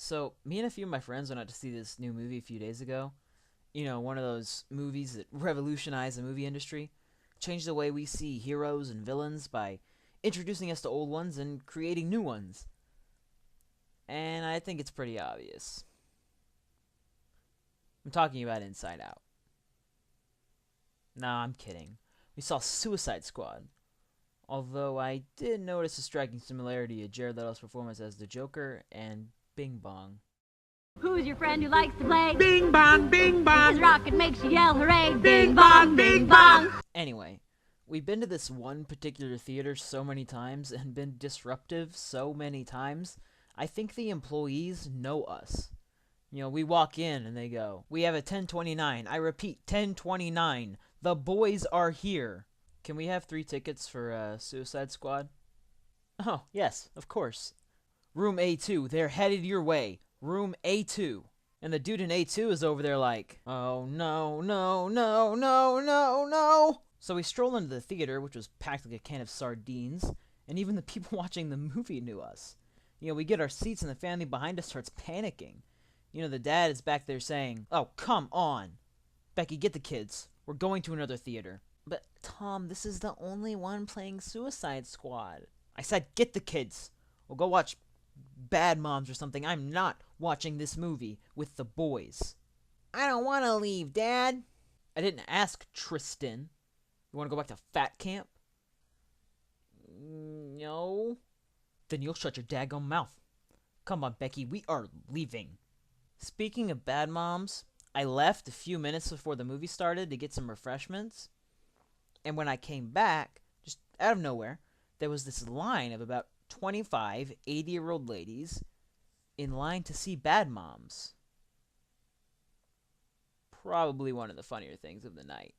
So, me and a few of my friends went out to see this new movie a few days ago. You know, one of those movies that revolutionized the movie industry, changed the way we see heroes and villains by introducing us to old ones and creating new ones. And I think it's pretty obvious. I'm talking about Inside Out. Nah, I'm kidding. We saw Suicide Squad. Although I did notice a striking similarity to Jared Leto's performance as the Joker and Bing Bong. Who's your friend who likes to play? Bing bong, bing bong. His rocket makes you yell hooray. Bing bong, bing bong. Anyway, we've been to this one particular theater so many times and been disruptive so many times, I think the employees know us. You know, we walk in and they go, "We have a 10:29. I repeat, 10:29. The boys are here. Can we have 3 tickets for Suicide Squad?" "Oh, yes, of course. Room A2, they're headed your way. Room A2. And the dude in A2 is over there like, "Oh, no, no, no, no, no, no." So we stroll into the theater, which was packed like a can of sardines, and even the people watching the movie knew us. You know, we get our seats and the family behind us starts panicking. You know, the dad is back there saying, "Oh, come on. Becky, get the kids. We're going to another theater." "But, Tom, this is the only one playing Suicide Squad." "I said get the kids. We'll go watch Bad Moms or something. I'm not watching this movie with the boys." "I don't want to leave, Dad." "I didn't ask, Tristan. You want to go back to fat camp?" "No." "Then you'll shut your daggone mouth. Come on, Becky, we are leaving." Speaking of Bad Moms, I left a few minutes before the movie started to get some refreshments. And when I came back, just out of nowhere, there was this line of about 25 80-year-old ladies in line to see Bad Moms. Probably one of the funnier things of the night.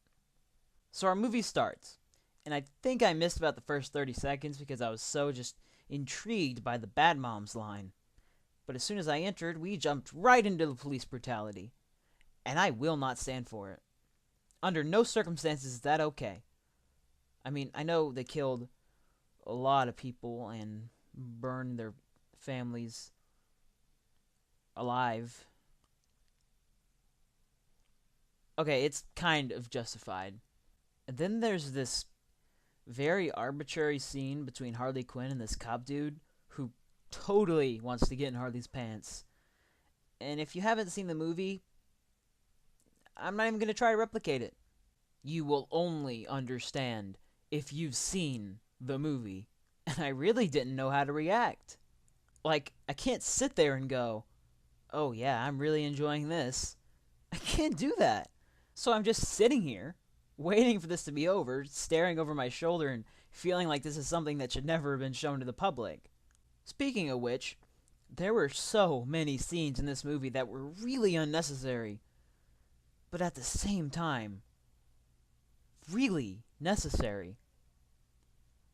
So our movie starts, and I think I missed about the first 30 seconds because I was so just intrigued by the Bad Moms line. But as soon as I entered, we jumped right into the police brutality. And I will not stand for it. Under no circumstances is that okay. I mean, I know they killed a lot of people and burned their families alive. Okay, it's kind of justified. And then there's this very arbitrary scene between Harley Quinn and this cop dude who totally wants to get in Harley's pants. And if you haven't seen the movie, I'm not even going to try to replicate it. You will only understand if you've seen the movie. And I really didn't know how to react. Like, I can't sit there and go, "Oh yeah, I'm really enjoying this." I can't do that. So I'm just sitting here, waiting for this to be over, staring over my shoulder and feeling like this is something that should never have been shown to the public. Speaking of which, there were so many scenes in this movie that were really unnecessary, but at the same time, really necessary.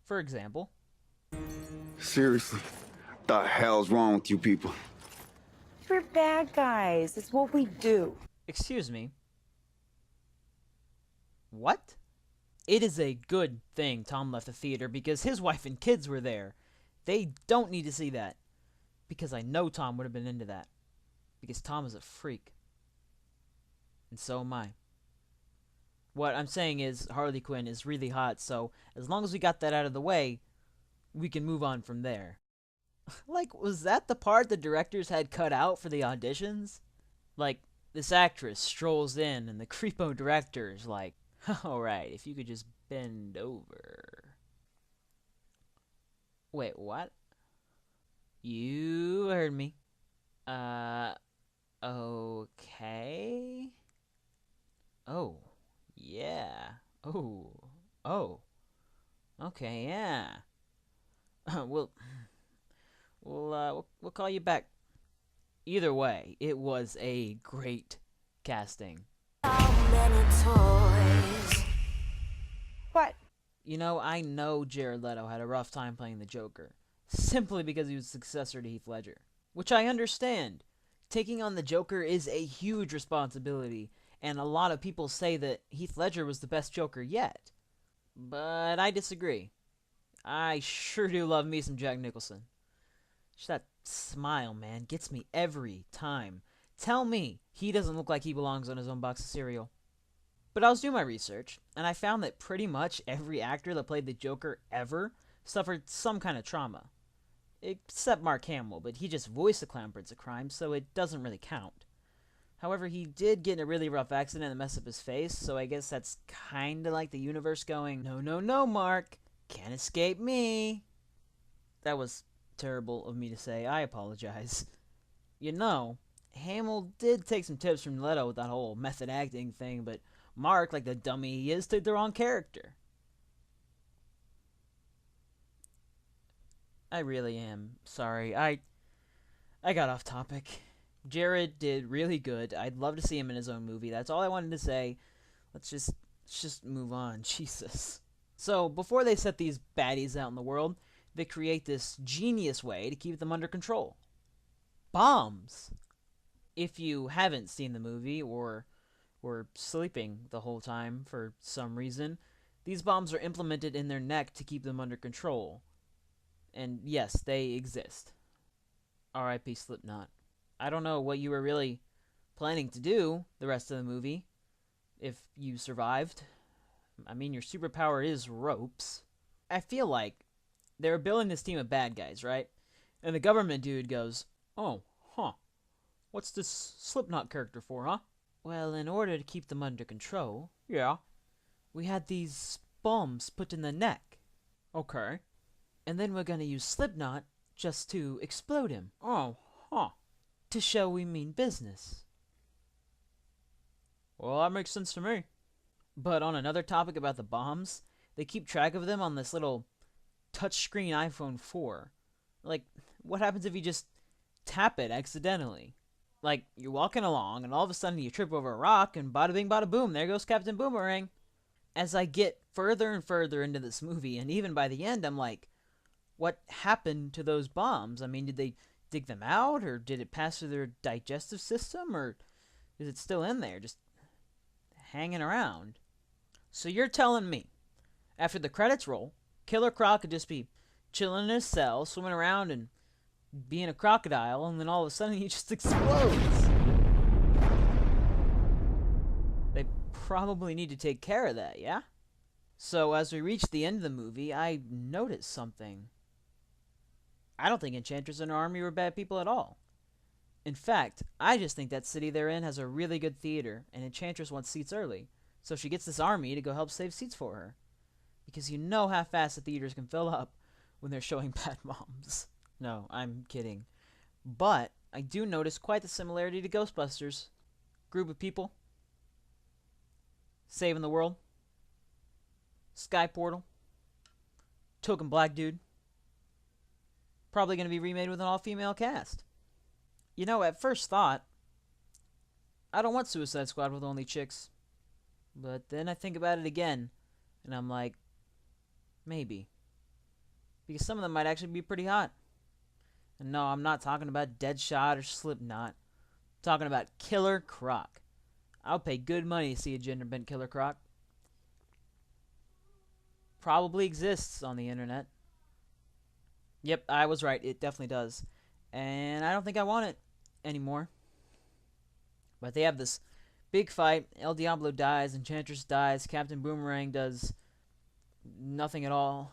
For example, Seriously, the hell's wrong with you people? We're bad guys. It's what we do. excuse me. What? It is a good thing Tom left the theater because his wife and kids were there. They don't need to see that. Because I know Tom would have been into that. Because Tom is a freak. And so am I. What I'm saying is Harley Quinn is really hot, so as long as we got that out of the way, we can move on from there. Like, was that the part the directors had cut out for the auditions? Like, this actress strolls in and the creepo director's like, "Alright, if you could just bend over." Wait, what? You heard me. Okay. Oh, yeah. Oh. Okay, yeah. We'll call you back. Either way, it was a great casting. What? You know, I know Jared Leto had a rough time playing the Joker, simply because he was the successor to Heath Ledger. Which I understand. Taking on the Joker is a huge responsibility, and a lot of people say that Heath Ledger was the best Joker yet. But I disagree. I sure do love me some Jack Nicholson. Just that smile, man, gets me every time. Tell me he doesn't look like he belongs on his own box of cereal. But I was doing my research, and I found that pretty much every actor that played the Joker ever suffered some kind of trauma. Except Mark Hamill, but he just voiced the Clown Prince of Crime, so it doesn't really count. However, he did get in a really rough accident and mess up his face, so I guess that's kinda like the universe going, no, no, no, Mark, can't escape me. That was terrible of me to say, I apologize. You know, Hamill did take some tips from Leto with that whole method acting thing, but Mark, like the dummy he is, took the wrong character. I really am sorry. I got off topic. Jared did really good. I'd love to see him in his own movie. That's all I wanted to say. Let's just move on. Jesus. So, before they set these baddies out in the world, they create this genius way to keep them under control. Bombs. If you haven't seen the movie or were sleeping the whole time for some reason, these bombs are implemented in their neck to keep them under control. And yes, they exist. R.I.P. Slipknot. I don't know what you were really planning to do the rest of the movie if you survived. I mean, your superpower is ropes. I feel like they were building this team of bad guys, right? And the government dude goes, oh, huh. What's this Slipknot character for, huh? Well, in order to keep them under control, yeah, we had these bombs put in the neck. Okay. And then we're gonna use Slipknot just to explode him. Oh, huh. To show we mean business. Well, that makes sense to me. But on another topic about the bombs, they keep track of them on this little touchscreen iPhone 4. Like, what happens if you just tap it accidentally? Like, you're walking along, and all of a sudden you trip over a rock, and bada bing bada boom, there goes Captain Boomerang. As I get further and further into this movie, and even by the end, I'm like, what happened to those bombs? I mean, did they dig them out, or did it pass through their digestive system, or is it still in there, just hanging around? So you're telling me, after the credits roll, Killer Croc could just be chilling in his cell, swimming around and being a crocodile, and then all of a sudden he just explodes? They probably need to take care of that, yeah? So as we reach the end of the movie, I noticed something. I don't think Enchantress and her army were bad people at all. In fact, I just think that city they're in has a really good theater, and Enchantress wants seats early, so she gets this army to go help save seats for her. Because you know how fast the theaters can fill up when they're showing bad moms. No, I'm kidding. But I do notice quite the similarity to Ghostbusters. Group of people saving the world. Sky portal. Token black dude. Probably going to be remade with an all-female cast. You know, at first thought, I don't want Suicide Squad with only chicks. But then I think about it again, and I'm like, maybe. Because some of them might actually be pretty hot. And no, I'm not talking about Deadshot or Slipknot. I'm talking about Killer Croc. I'll pay good money to see a gender-bent Killer Croc. Probably exists on the internet. Yep, I was right. It definitely does. And I don't think I want it anymore. But they have this big fight. El Diablo dies. Enchantress dies. Captain Boomerang does nothing at all.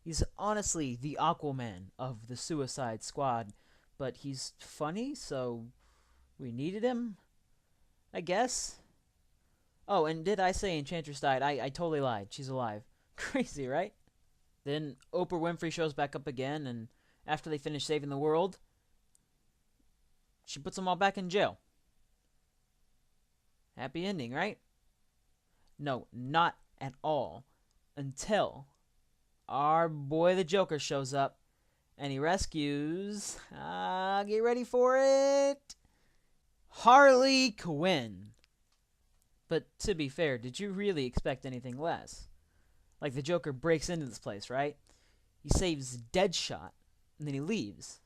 He's honestly the Aquaman of the Suicide Squad. But he's funny, so we needed him, I guess. Oh, and did I say Enchantress died? I totally lied. She's alive. Crazy, right? Then Oprah Winfrey shows back up again, and after they finish saving the world, she puts them all back in jail. Happy ending, right? No, not at all. Until our boy the Joker shows up, and he rescues... get ready for it! Harley Quinn. But to be fair, did you really expect anything less? Like, the Joker breaks into this place, right? He saves Deadshot, and then he leaves.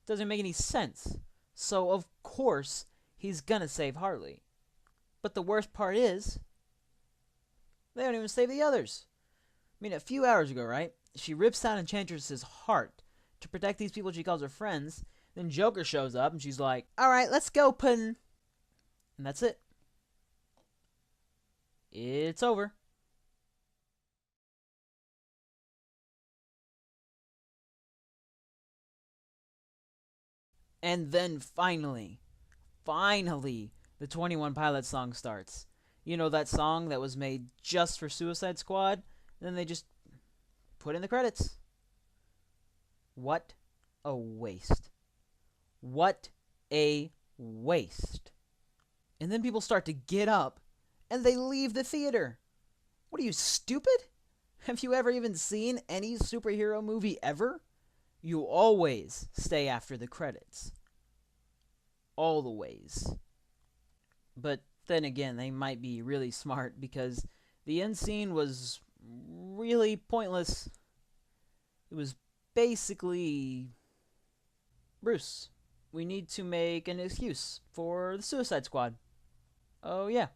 Doesn't make any sense. So, of course, he's gonna save Harley. But the worst part is, they don't even save the others. I mean, a few hours ago, right? She rips out Enchantress's heart to protect these people she calls her friends. Then Joker shows up and she's like, alright, let's go, Puddin'. And that's it. It's over. And then finally, the 21 Pilots song starts. You know, that song that was made just for Suicide Squad? And then they just put in the credits. What a waste. What a waste. And then people start to get up and they leave the theater. What are you, stupid? Have you ever even seen any superhero movie ever? You always stay after the credits. All the ways. But then again, they might be really smart because the end scene was really pointless. It was basically, Bruce, we need to make an excuse for the Suicide Squad. Oh yeah,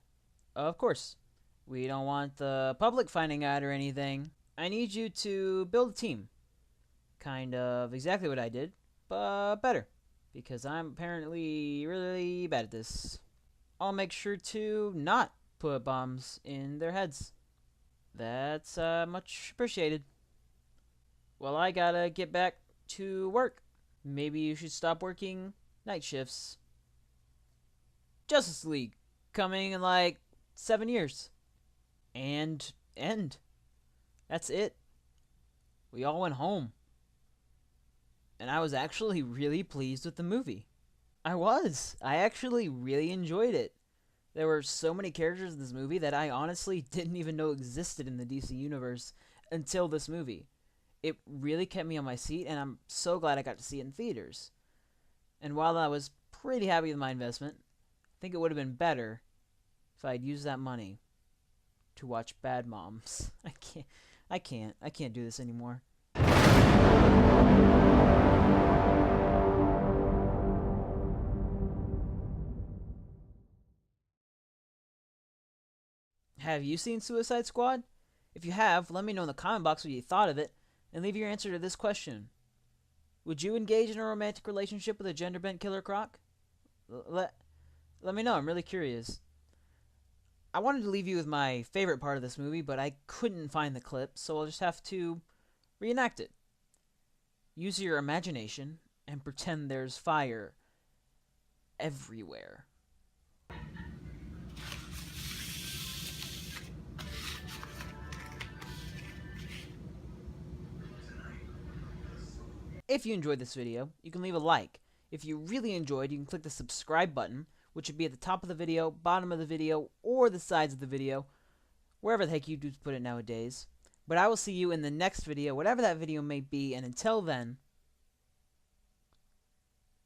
of course. We don't want the public finding out or anything. I need you to build a team. Kind of exactly what I did, but better. Because I'm apparently really bad at this. I'll make sure to not put bombs in their heads. That's much appreciated. Well, I gotta get back to work. Maybe you should stop working night shifts. Justice League, coming in like 7 years. And end. That's it. We all went home. And I was actually really pleased with the movie. I was. I actually really enjoyed it. There were so many characters in this movie that I honestly didn't even know existed in the DC universe until this movie. It really kept me on my seat, and I'm so glad I got to see it in theaters. And while I was pretty happy with my investment, I think it would have been better if I'd used that money to watch Bad Moms. I can't do this anymore. Have you seen Suicide Squad? If you have, let me know in the comment box what you thought of it, and leave your answer to this question. Would you engage in a romantic relationship with a gender-bent Killer Croc? Let me know, I'm really curious. I wanted to leave you with my favorite part of this movie, but I couldn't find the clip, so I'll just have to reenact it. Use your imagination and pretend there's fire everywhere. If you enjoyed this video, you can leave a like. If you really enjoyed, you can click the subscribe button, which would be at the top of the video, bottom of the video, or the sides of the video, wherever the heck you do put it nowadays. But I will see you in the next video, whatever that video may be, and until then,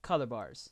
color bars.